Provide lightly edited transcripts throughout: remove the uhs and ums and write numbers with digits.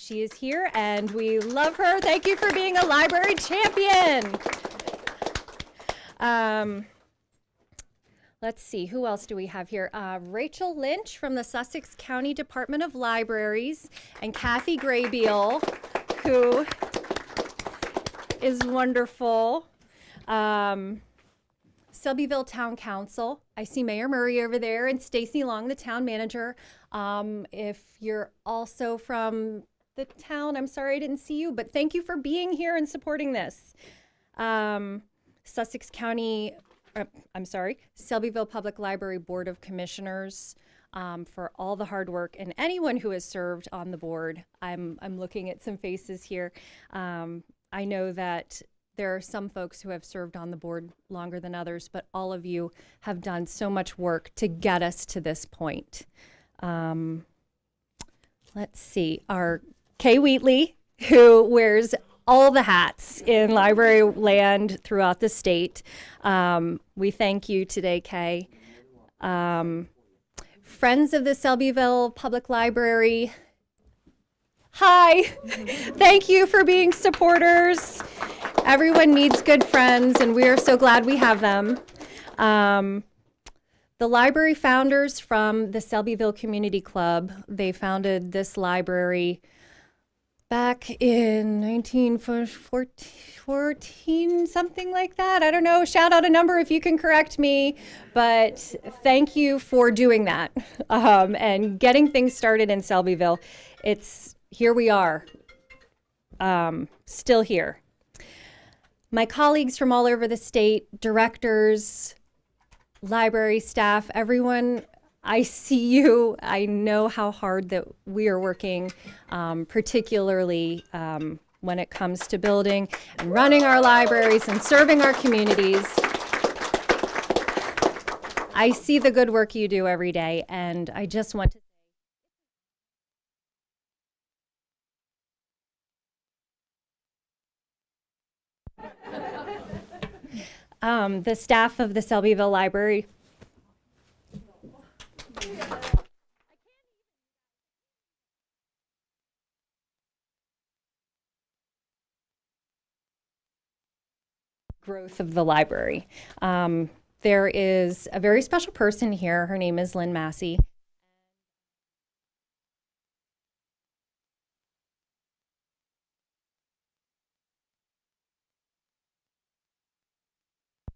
She is here and we love her. Thank you for being a library champion. Let's see, who else do we have here? Rachel Lynch from the Sussex County Department of Libraries, and Kathy Graybeal, who is wonderful. Selbyville Town Council. I see Mayor Murray over there and Stacy Long, the town manager. If you're also from the town, I'm sorry I didn't see you, but thank you for being here and supporting this. Sussex County, Selbyville Public Library Board of Commissioners, for all the hard work, and anyone who has served on the board. I'm looking at some faces here. I know that there are some folks who have served on the board longer than others, but all of you have done so much work to get us to this point. Let's see, our Kay Wheatley, who wears all the hats in library land throughout the state. We thank you today, Kay. Friends of the Selbyville Public Library, hi, thank you for being supporters. Everyone needs good friends, and we are so glad we have them. The library founders from the Selbyville Community Club, they founded this library back in 1914, something like that. I don't know, shout out a number if you can correct me, but thank you for doing that and getting things started in Selbyville. Here we are, still here. My colleagues from all over the state, directors, library staff, everyone, I see you. I know how hard that we are working, particularly when it comes to building and running our libraries and serving our communities. I see the good work you do every day, and I just want to the staff of the Selbyville Library. Growth of the library. There is a very special person here. Her name is Lynn Massey.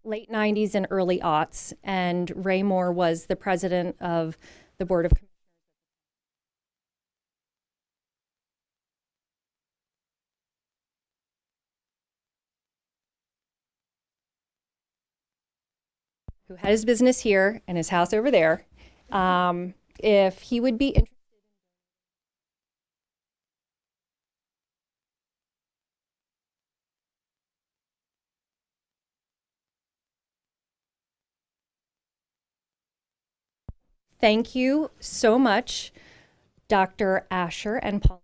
Late 90s and early aughts, and Ray Moore was the president of the Board of Commissioners. Who had his business here and his house over there. If he would be interested. Thank you so much, Dr. Asher and Paul.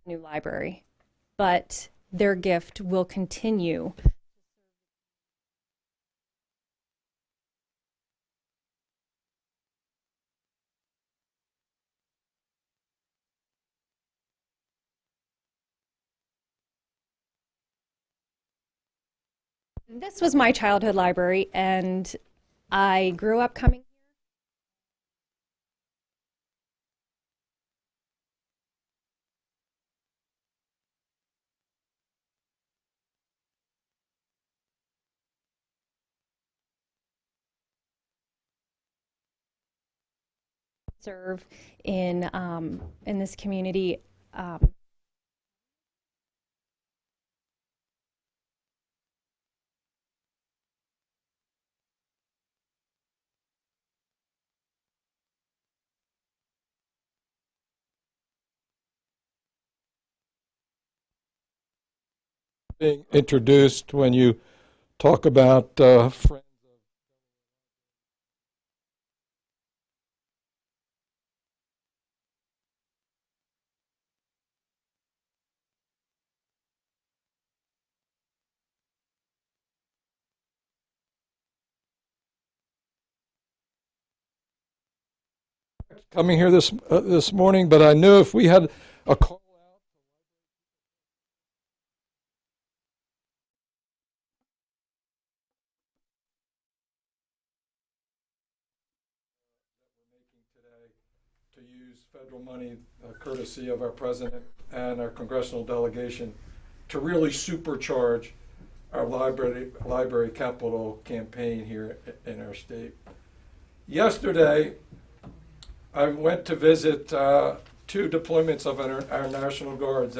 New library, but their gift will continue. This was my childhood library, and I grew up coming. Serve in this community. Being introduced when you talk about friends. coming here this morning, but I knew if we had a call out, that we're making today to use federal money, courtesy of our president and our congressional delegation, to really supercharge our library capital campaign here in our state. Yesterday, I went to visit 2 deployments of our National Guards.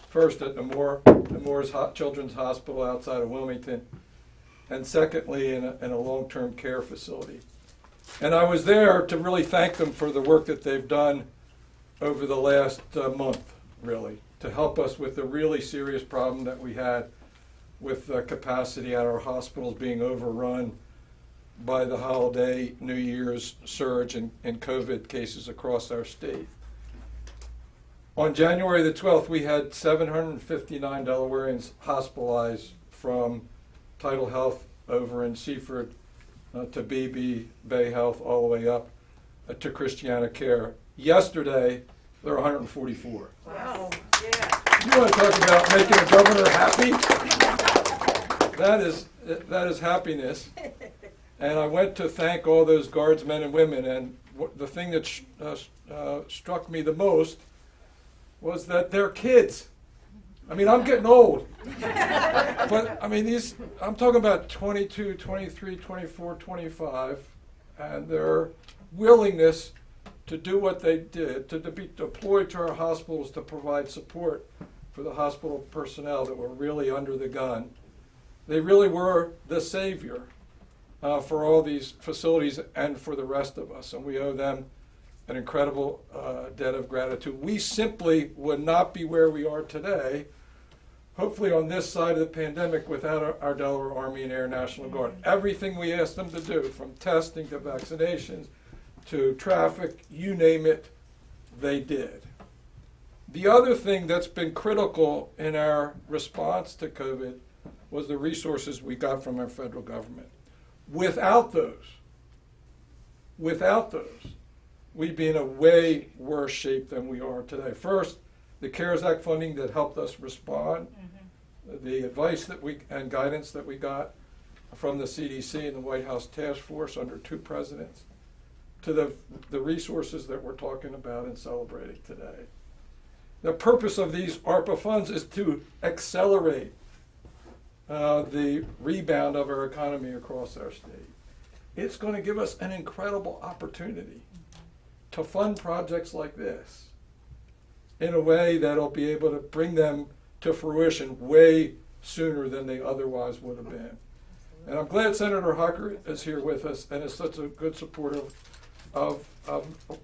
First at the Moore's Children's Hospital outside of Wilmington, and secondly in a long-term care facility. And I was there to really thank them for the work that they've done over the last month, really, to help us with the really serious problem that we had with capacity at our hospitals being overrun by the holiday New Year's surge in COVID cases across our state. On January the 12th, we had 759 Delawareans hospitalized from Tidal Health over in Seaford to BB Bay Health all the way up to Christiana Care. Yesterday, there were 144. Wow. Yeah. You want to talk about making a governor happy? That is happiness. And I went to thank all those guardsmen and women, and the thing that struck me the most was that they're kids. I mean, I'm getting old. But, I mean, I'm talking about 22, 23, 24, 25, and their willingness to do what they did, to be deployed to our hospitals to provide support for the hospital personnel that were really under the gun. They really were the savior for all these facilities and for the rest of us, and we owe them an incredible debt of gratitude. We simply would not be where we are today, hopefully on this side of the pandemic, without our Delaware Army and Air National Guard. Everything we asked them to do, from testing to vaccinations to traffic, you name it, they did. The other thing that's been critical in our response to COVID was the resources we got from our federal government. Without those, we'd be in a way worse shape than we are today. First, the CARES Act funding that helped us respond, the advice and guidance that we got from the CDC and the White House Task Force under 2 presidents, to the resources that we're talking about and celebrating today. The purpose of these ARPA funds is to accelerate the rebound of our economy across our state. It's going to give us an incredible opportunity to fund projects like this in a way that'll be able to bring them to fruition way sooner than they otherwise would have been. And I'm glad Senator Hucker is here with us and is such a good supporter of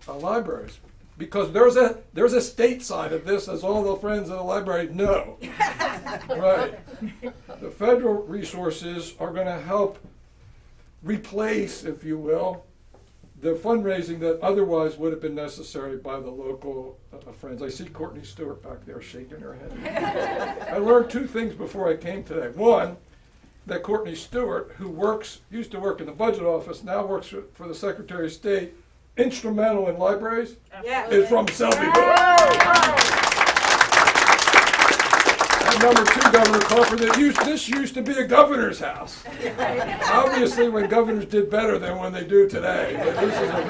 libraries, because there's a state side of this, as all the friends of the library know. Right. The federal resources are going to help replace, if you will, the fundraising that otherwise would have been necessary by the local friends. I see Courtney Stewart back there shaking her head. I learned 2 things before I came today. One, that Courtney Stewart, who used to work in the budget office, now works for the Secretary of State, instrumental in libraries, is from Selbyville. And number 2, Governor Carper, this used to be a governor's house. Obviously, when governors did better than when they do today, but this is a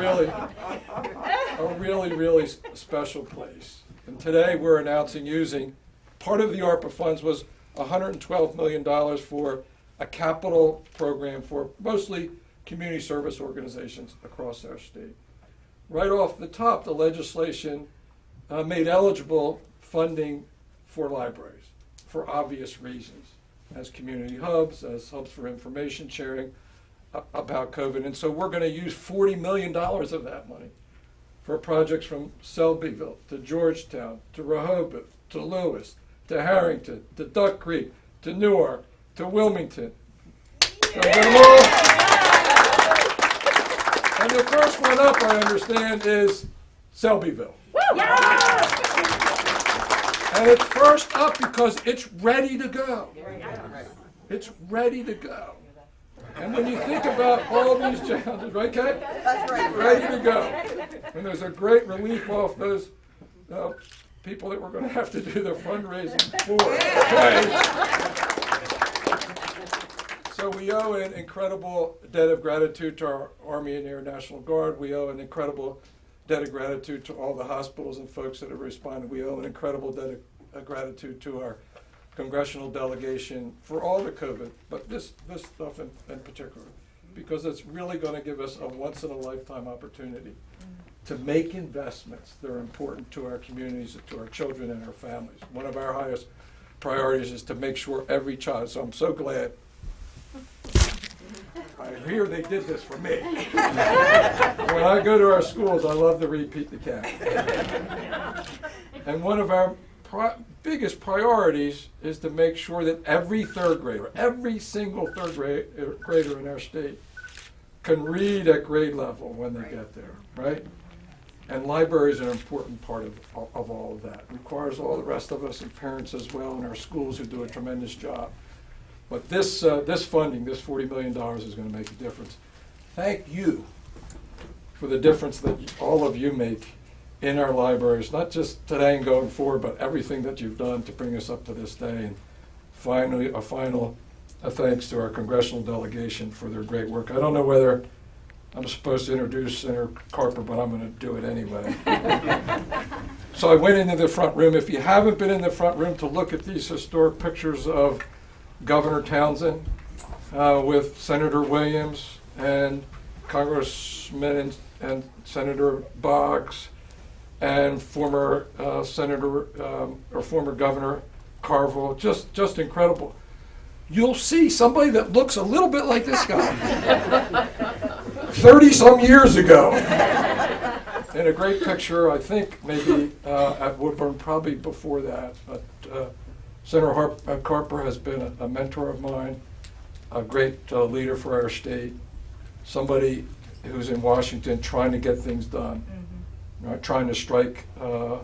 really special place. And today we're announcing using part of the ARPA funds was $112 million for a capital program for mostly community service organizations across our state. Right off the top, the legislation made eligible funding for libraries for obvious reasons, as community hubs, as hubs for information sharing about COVID. And so we're going to use $40 million of that money for projects from Selbyville to Georgetown to Rehoboth to Lewis to Harrington to Duck Creek to Newark to Wilmington. And the first one up, I understand, is Selbyville. And it's first up because it's ready to go. It's ready to go. And when you think about all these challenges, right, Kate? That's right. Ready to go. And there's a great relief off those people that we're going to have to do the fundraising for. Okay. So we owe an incredible debt of gratitude to our Army and Air National Guard. We owe an incredible debt of gratitude to all the hospitals and folks that have responded. We owe an incredible debt of gratitude to our congressional delegation for all the COVID, but this stuff in particular, because it's really going to give us a once-in-a-lifetime opportunity to make investments that are important to our communities, to our children and our families. One of our highest priorities is to make sure every child, so I'm so glad I hear they did this for me. When I go to our schools, I love to repeat the cat. And one of our biggest priorities is to make sure that every third grader, every single third grader in our state can read at grade level when they get there, right? And libraries are an important part of all of that. It requires all the rest of us and parents as well in our schools who do a tremendous job. But this funding, this $40 million is going to make a difference. Thank you for the difference that all of you make in our libraries, not just today and going forward, but everything that you've done to bring us up to this day. And finally, a final thanks to our congressional delegation for their great work. I don't know whether I'm supposed to introduce Senator Carper, but I'm going to do it anyway. So I went into the front room. If you haven't been in the front room to look at these historic pictures of Governor Townsend with Senator Williams and Congressman and Senator Boggs and former Senator or former Governor Carville, just incredible. You'll see somebody that looks a little bit like this guy 30-some years ago. In a great picture, I think maybe at Woodburn, probably before that. But Senator Carper has been a mentor of mine, a great leader for our state, somebody who's in Washington trying to get things done. Right, trying to strike the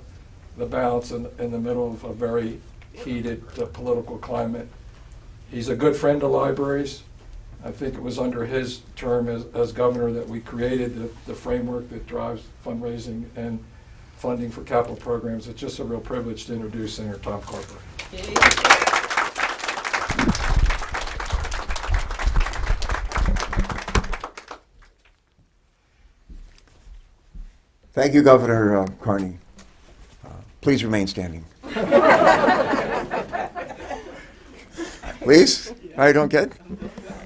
balance in the middle of a very heated political climate. He's a good friend to libraries. I think it was under his term as governor that we created the framework that drives fundraising and funding for capital programs. It's just a real privilege to introduce Senator Tom Carper. Thank you, Governor Carney. Please remain standing. Please? I don't get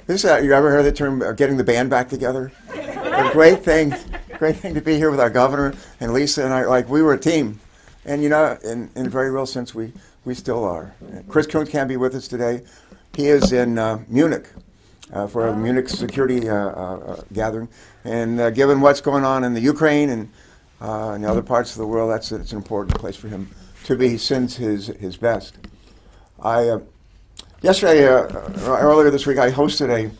this. You ever heard the term getting the band back together? A great thing to be here with our governor and Lisa and I. Like, we were a team, and in a very real sense, we still are. Chris Coons can't be with us today. He is in Munich for a Munich security gathering, and given what's going on in the Ukraine and in other parts of the world, it's an important place for him to be. He sends his best. Yesterday, earlier this week, I hosted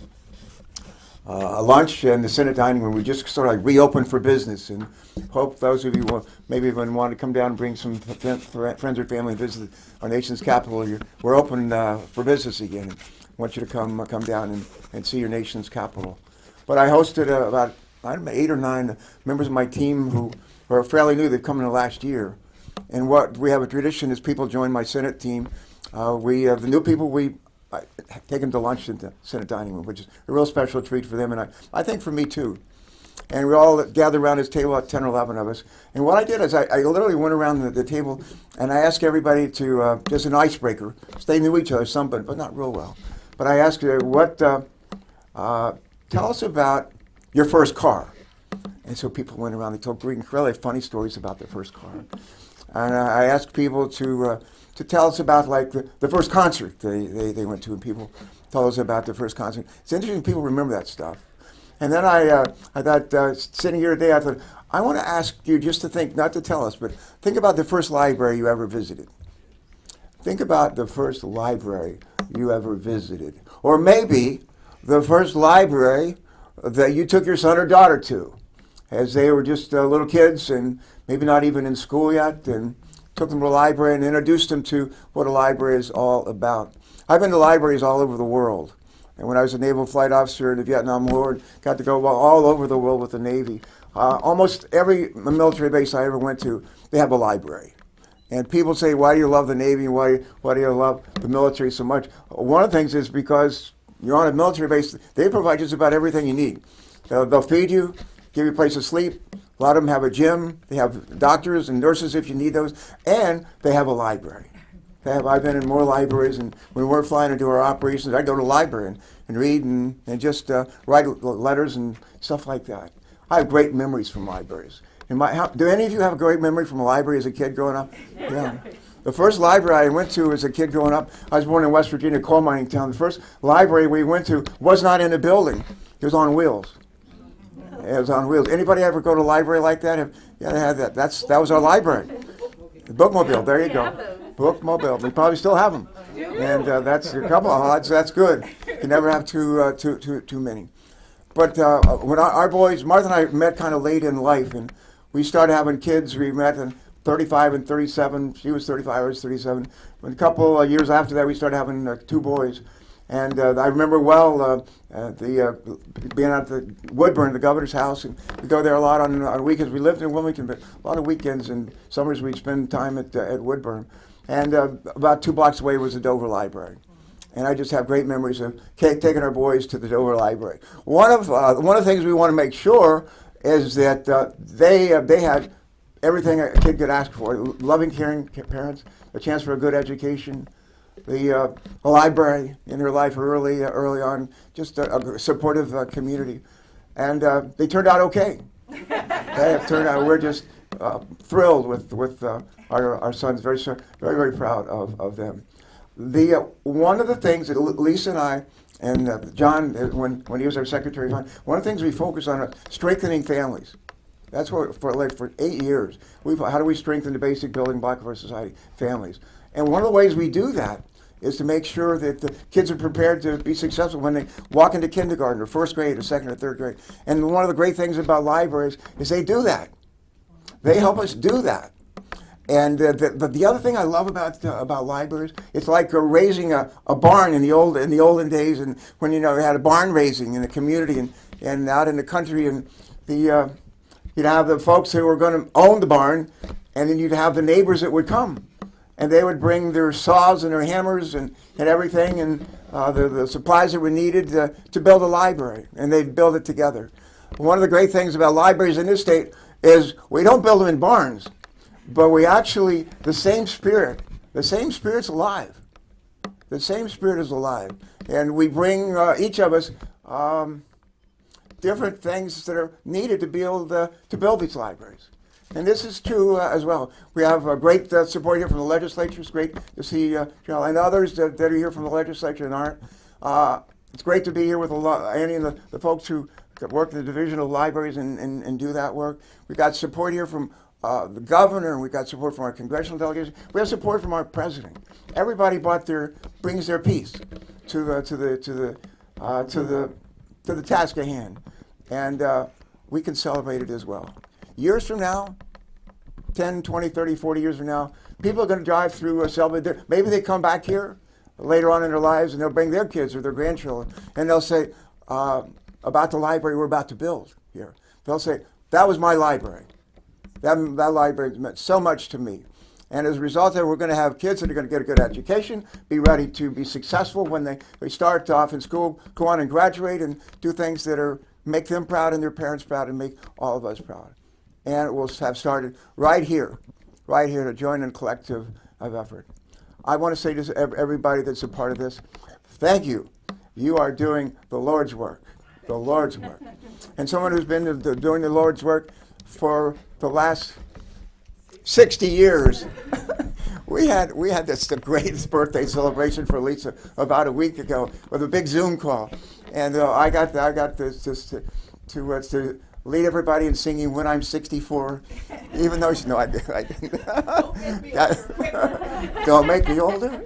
a lunch in the Senate dining room. We just sort of like reopened for business, and hope those of you maybe even want to come down and bring some friends or family and visit our nation's capital. We're open for business again. I want you to come down and see your nation's capital. But I hosted about 8 or 9 members of my team who are fairly new. They've come in the last year. And what we have a tradition is people join my Senate team. The new people, I take them to lunch in the Senate dining room, which is a real special treat for them, and I think for me too. And we all gather around this table, at 10 or 11 of us. And what I did is I literally went around the table and I asked everybody to, just an icebreaker, they knew each other some, but not real well. But I asked her, tell us about your first car. And so people went around, they told really funny stories about their first car. And I asked people to tell us about like the first concert they went to, and people told us about their first concert. It's interesting people remember that stuff. And then I thought, sitting here today, I thought, I want to ask you just to think, not to tell us, but think about the first library you ever visited. Think about the first library you ever visited. Or maybe the first library that you took your son or daughter to as they were just little kids and maybe not even in school yet, and took them to a library and introduced them to what a library is all about. I've been to libraries all over the world, And when I was a naval flight officer in the Vietnam War, got to go all over the world with the Navy. Almost every military base I ever went to, they have a library. And people say, why do you love the Navy? Why do you love the military so much? One of the things is because you're on a military base, they provide just about everything you need. They'll feed you, give you a place to sleep. A lot of them have a gym. They have doctors and nurses if you need those. And they have a library. I've been in more libraries, and when we're flying to do our operations, I go to the library and read and just write letters and stuff like that. I have great memories from libraries. Do any of you have a great memory from a library as a kid growing up? Yeah. The first library I went to as a kid growing up, I was born in West Virginia, coal mining town. The first library we went to was not in a building. It was on wheels. It was on wheels. Anybody ever go to a library like that? Yeah, they had that. That was our library. The bookmobile, there you go. Bookmobile. We probably still have them. And that's a couple. That's good. You can never have too many. But when our boys, Martha and I met kind of late in life, and we started having kids. We met in 35 and 37. She was 35, I was 37. A couple of years after that, we started having 2 boys. And I remember well being at the Woodburn, the governor's house, and we go there a lot on weekends. We lived in Wilmington, but a lot of weekends and summers we'd spend time at Woodburn. And about 2 blocks away was the Dover Library. And I just have great memories of taking our boys to the Dover Library. One of the things we want to make sure is that they had everything a kid could ask for: loving, caring parents, a chance for a good education, a library in their life early on, just a supportive community, and they turned out okay. They have turned out. We're just thrilled with our sons. Very proud of them. One of the things that Lisa and I and John, when he was our secretary, one of the things we focus on are strengthening families. That's what for 8 years. How do we strengthen the basic building block of our society? Families. And one of the ways we do that is to make sure that the kids are prepared to be successful when they walk into kindergarten or first grade or second or third grade. And one of the great things about libraries is they do that. They help us do that. And the other thing I love about libraries, it's like raising a barn in the olden days, and when they had a barn raising in the community and out in the country, and you'd have the folks who were going to own the barn, and then you'd have the neighbors that would come, and they would bring their saws and their hammers and everything, and the supplies that were needed to build a library, and they'd build it together. One of the great things about libraries in this state is we don't build them in barns, but we actually, the same spirit's alive. The same spirit is alive. And we bring, each of us, different things that are needed to be able to build these libraries. And this is true as well. We have great support here from the legislature. It's great to see Joel and others that are here from the legislature and aren't. It's great to be here with Annie and the folks who work in the Division of Libraries and do that work. We've got support here from the governor, and we've got support from our congressional delegation. We have support from our president. Everybody brings their piece to the task at hand, and we can celebrate it as well. Years from now, 10, 20, 30, 40 years from now, people are going to drive through Selby. Maybe they come back here later on in their lives, and they'll bring their kids or their grandchildren, and they'll say about the library we're about to build here. They'll say, that was my library. That library meant so much to me. And as a result of that, we're going to have kids that are going to get a good education, be ready to be successful when they start off in school, go on and graduate and do things that make them proud and their parents proud and make all of us proud. And it will have started right here to join in a collective of effort. I want to say to everybody that's a part of this, thank you. You are doing the Lord's work, the Lord's work. And someone who's been doing the Lord's work for the last 60 years. we had the greatest birthday celebration for Lisa about a week ago with a big Zoom call, and I got this just to lead everybody in singing "When I'm 64," even though she I didn't. Don't make me older.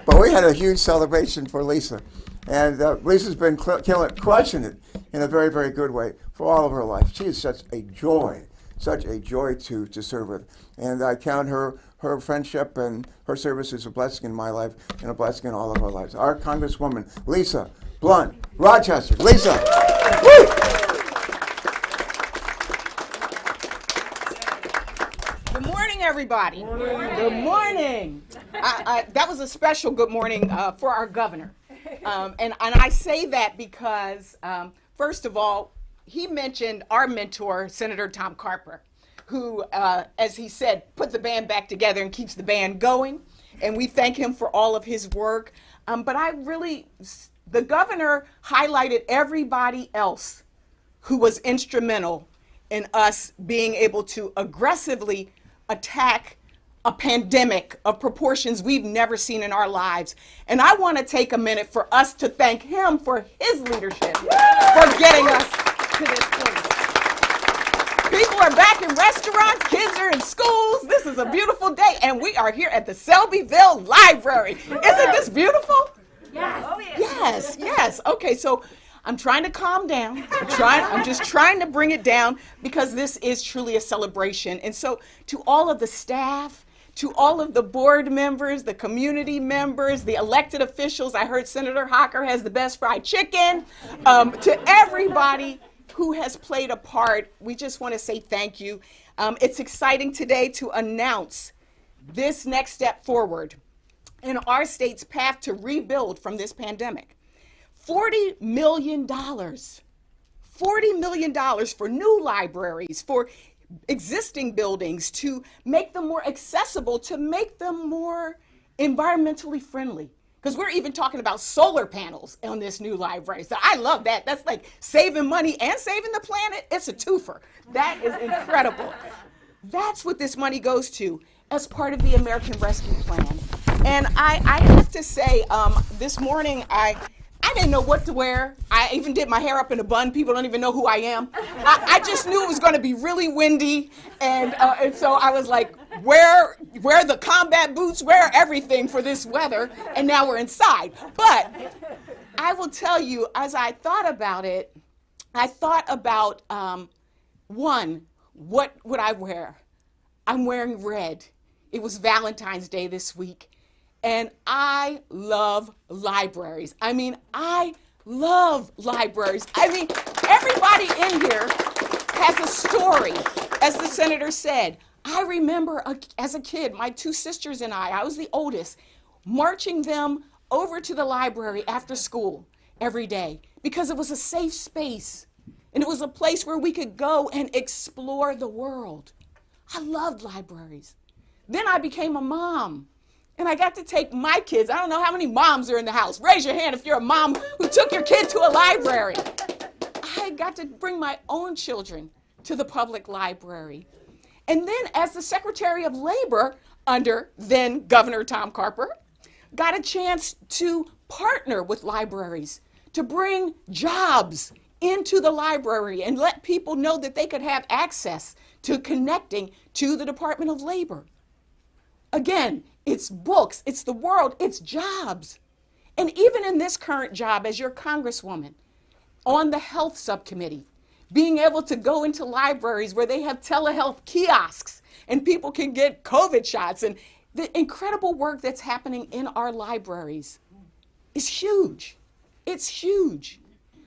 But we had a huge celebration for Lisa, and Lisa's been crushing it in a very, very good way for all of her life. She is such a joy to serve with. And I count her her friendship and her service is a blessing in my life and a blessing in all of our lives. Our Congresswoman, Lisa Blunt, Rochester. Lisa. Woo! Good morning, everybody. Good morning. That was a special good morning for our governor. And I say that because, first of all, he mentioned our mentor, Senator Tom Carper, who, as he said, put the band back together and keeps the band going. And we thank him for all of his work. But the governor highlighted everybody else who was instrumental in us being able to aggressively attack a pandemic of proportions we've never seen in our lives. And I want to take a minute for us to thank him for his leadership, for getting us to this place. People are back in restaurants, kids are in schools. This is a beautiful day, and we are here at the Shelbyville Library. Isn't this beautiful? Yes. Oh, yes. Yes. Okay, so I'm trying to calm down. I'm just trying to bring it down because this is truly a celebration. And so to all of the staff, to all of the board members, the community members, the elected officials, I heard Senator Hocker has the best fried chicken, to everybody who has played a part, we just want to say thank you. It's exciting today to announce this next step forward in our state's path to rebuild from this pandemic. $40 million. $40 million for new libraries, for existing buildings, to make them more accessible, to make them more environmentally friendly. Because we're even talking about solar panels on this new library. So I love that. That's like saving money and saving the planet. It's a twofer. That is incredible. That's what this money goes to as part of the American Rescue Plan. And I have to say, this morning I didn't know what to wear. I even did my hair up in a bun. People don't even know who I am. I just knew it was going to be really windy. And so I was like, wear the combat boots, wear everything for this weather. And now we're inside. But I will tell you, as I thought about it, I thought about, one, what would I wear? I'm wearing red. It was Valentine's Day this week. And I love libraries. I mean, I love libraries. I mean, everybody in here has a story, as the senator said. I remember as a kid, my two sisters and I was the oldest, marching them over to the library after school every day because it was a safe space and it was a place where we could go and explore the world. I loved libraries. Then I became a mom. And I got to take my kids. I don't know how many moms are in the house. Raise your hand if you're a mom who took your kid to a library. I got to bring my own children to the public library. And then as the Secretary of Labor under then Governor Tom Carper, got a chance to partner with libraries to bring jobs into the library and let people know that they could have access to connecting to the Department of Labor. Again, it's books, it's the world, it's jobs. And even in this current job as your Congresswoman, on the health subcommittee, being able to go into libraries where they have telehealth kiosks and people can get COVID shots, and the incredible work that's happening in our libraries is huge. It's huge.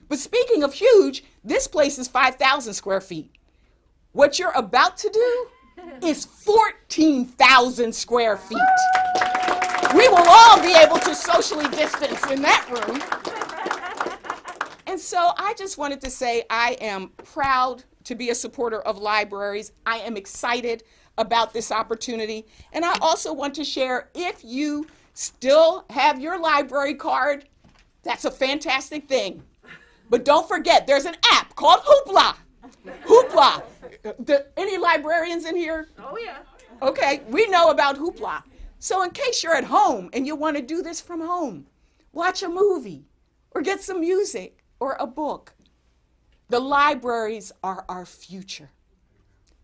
But speaking of huge, this place is 5,000 square feet. What you're about to do is 14,000 square feet. We will all be able to socially distance in that room. And so I just wanted to say I am proud to be a supporter of libraries. I am excited about this opportunity. And I also want to share, if you still have your library card, that's a fantastic thing. But don't forget, there's an app called Hoopla. Hoopla. Any librarians in here? Oh, yeah. Okay, we know about Hoopla. So in case you're at home and you want to do this from home, watch a movie or get some music or a book. The libraries are our future.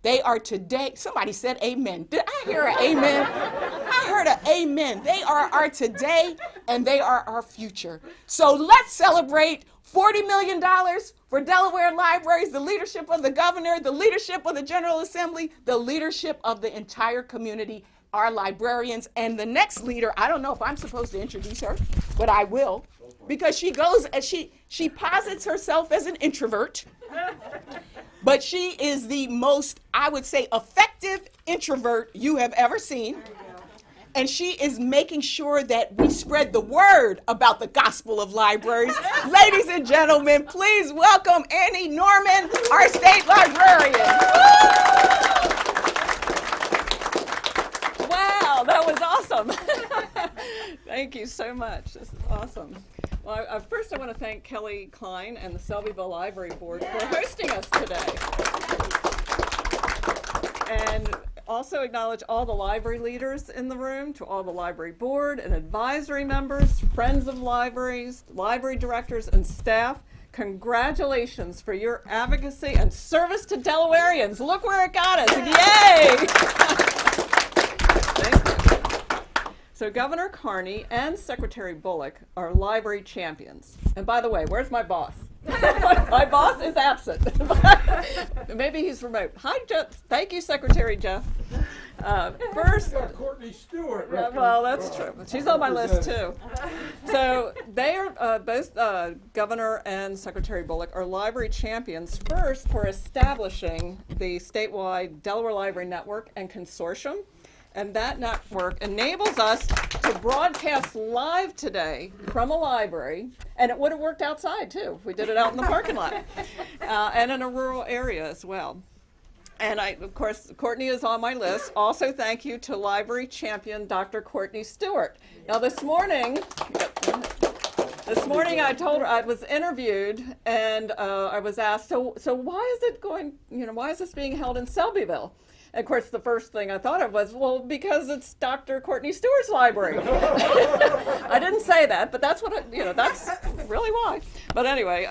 They are today. Somebody said amen. Did I hear an amen? I heard an amen. They are our today and they are our future. So let's celebrate $40 million for Delaware libraries, the leadership of the governor, the leadership of the General Assembly, the leadership of the entire community. our librarians. And the next leader, I don't know if I'm supposed to introduce her, but I will, because she goes, she posits herself as an introvert, but she is the most, I would say, effective introvert you have ever seen. And she is making sure that we spread the word about the gospel of libraries. Ladies and gentlemen, please welcome Annie Norman, our state librarian. Wow, that was awesome. Thank you so much. This is awesome. Well, first I want to thank Kelly Klein and the Selbyville Library Board for hosting us today. And also acknowledge all the library leaders in the room, to all the library board and advisory members, friends of libraries, library directors, and staff. Congratulations for your advocacy and service to Delawareans. Look where it got us. Yay! Thank you. So Governor Carney and Secretary Bullock are library champions. And by the way, where's my boss? My boss is absent. Maybe he's remote. Hi, Jeff. Thank you, Secretary Jeff. First, Courtney Stewart. well, that's true. She's on my list too. So they are both Governor and Secretary Bullock are library champions. First, for establishing the statewide Delaware Library Network and Consortium. And that network enables us to broadcast live today from a library, and it would have worked outside too if we did it out in the parking lot, and in a rural area as well. And of course, Courtney is on my list. Also, thank you to library champion Dr. Courtney Stewart. Now, this morning I was interviewed, and I was asked, so why is it going? Why is this being held in Selbyville? And of course, the first thing I thought of was, well, because it's Dr. Courtney Stewart's library. I didn't say that, but that's what that's really why. But anyway,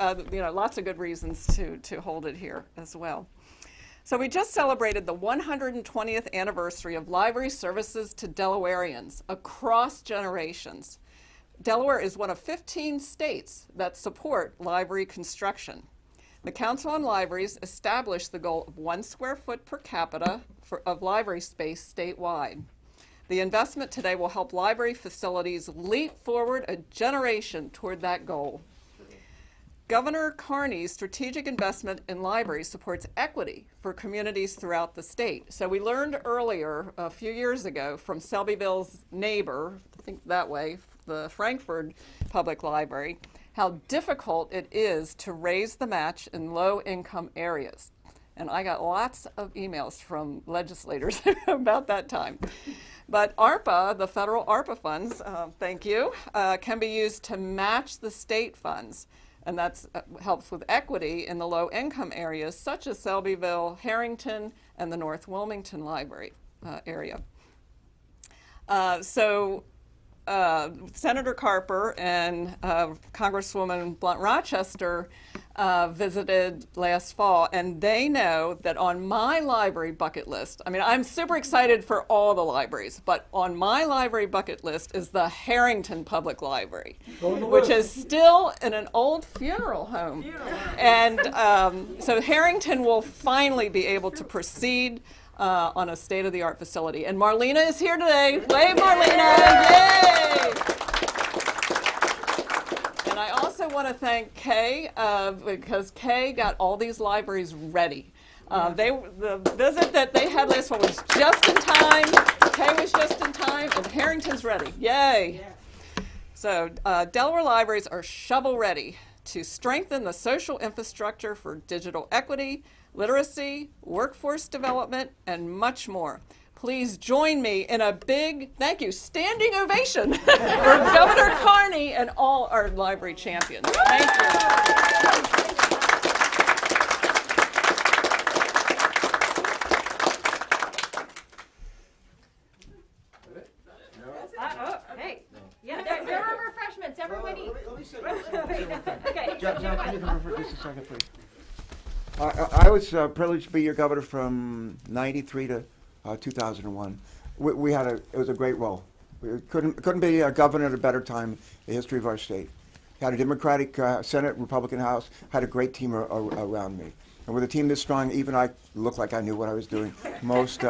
lots of good reasons to hold it here as well. So we just celebrated the 120th anniversary of library services to Delawareans across generations. Delaware is one of 15 states that support library construction. The Council on Libraries established the goal of 1 square foot per capita of library space statewide. The investment today will help library facilities leap forward a generation toward that goal. Governor Carney's strategic investment in libraries supports equity for communities throughout the state. So we learned earlier, a few years ago, from Selbyville's neighbor, I think that way, the Frankfurt Public Library, how difficult it is to raise the match in low-income areas. And I got lots of emails from legislators about that time. But ARPA, the federal ARPA funds, thank you, can be used to match the state funds. And that helps with equity in the low-income areas, such as Selbyville, Harrington, and the North Wilmington Library area. Senator Carper and Congresswoman Blunt Rochester visited last fall, and they know that on my library bucket list, I'm super excited for all the libraries, but on my library bucket list is the Harrington Public Library, which is still in an old funeral home. And so Harrington will finally be able to proceed on a state-of-the-art facility. And Marlena is here today. Wave, Marlena! Yay! And I also want to thank Kay, because Kay got all these libraries ready. The visit that they had last fall was just in time. Kay was just in time, and Harrington's ready. Yay! So Delaware libraries are shovel-ready to strengthen the social infrastructure for digital equity, literacy, workforce development, and much more. Please join me in a big, thank you, standing ovation for Governor Carney and all our library champions. Thank you. Hey, yeah, there are refreshments, everybody. Okay. John, can you come over for just a second, please? I was privileged to be your governor from '93 to 2001. It was a great role. We couldn't be a governor at a better time in the history of our state. Had a Democratic Senate, Republican House, had a great team around me. And with a team this strong, even I looked like I knew what I was doing most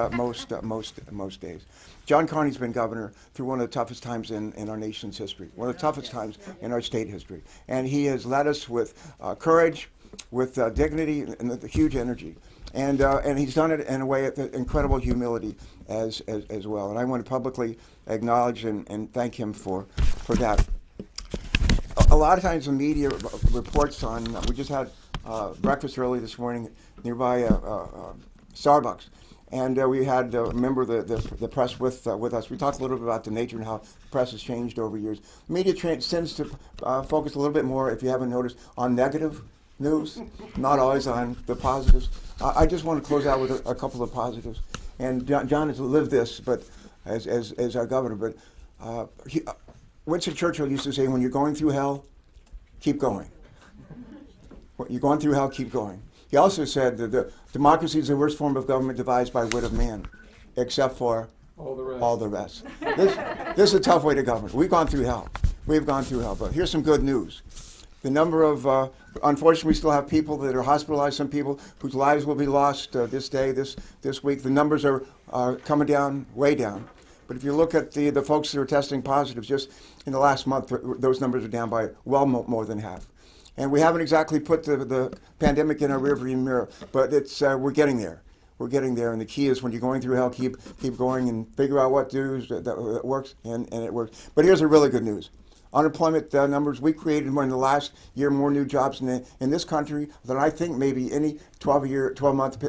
days. John Carney's been governor through one of the toughest times in our nation's history, one of the toughest times in our state history. And he has led us with courage, with dignity, and with huge energy. And he's done it in a way of incredible humility as well. And I want to publicly acknowledge and thank him for that. A lot of times the media reports on, we just had breakfast early this morning nearby Starbucks, and we had a member of the press with us. We talked a little bit about the nature and how the press has changed over years. The media tends to focus a little bit more, if you haven't noticed, on negative news, not always on the positives. I just want to close out with a couple of positives. And John has lived this, but as our governor. But Winston Churchill used to say, "When you're going through hell, keep going. When you're going through hell, keep going." He also said that the democracy is the worst form of government devised by wit of man, except for all the rest. This is a tough way to govern. We've gone through hell. We've gone through hell. But here's some good news. The number of, unfortunately, we still have people that are hospitalized, some people whose lives will be lost this day, this week. The numbers are coming down, way down. But if you look at the folks that are testing positives, just in the last month, those numbers are down by well more than half. And we haven't exactly put the pandemic in our rearview mirror, but we're getting there. We're getting there, and the key is when you're going through hell, keep going and figure out what to do that works, and it works. But here's the really good news. Unemployment numbers, we created more in the last year more new jobs in this country than I think maybe any 12-month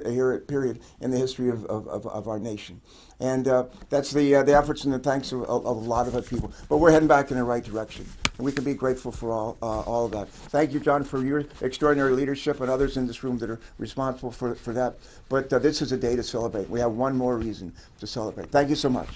period in the history of our nation. And that's the efforts and the thanks of a lot of our people. But we're heading back in the right direction. And we can be grateful for all of that. Thank you, John, for your extraordinary leadership and others in this room that are responsible for that. But this is a day to celebrate. We have one more reason to celebrate. Thank you so much.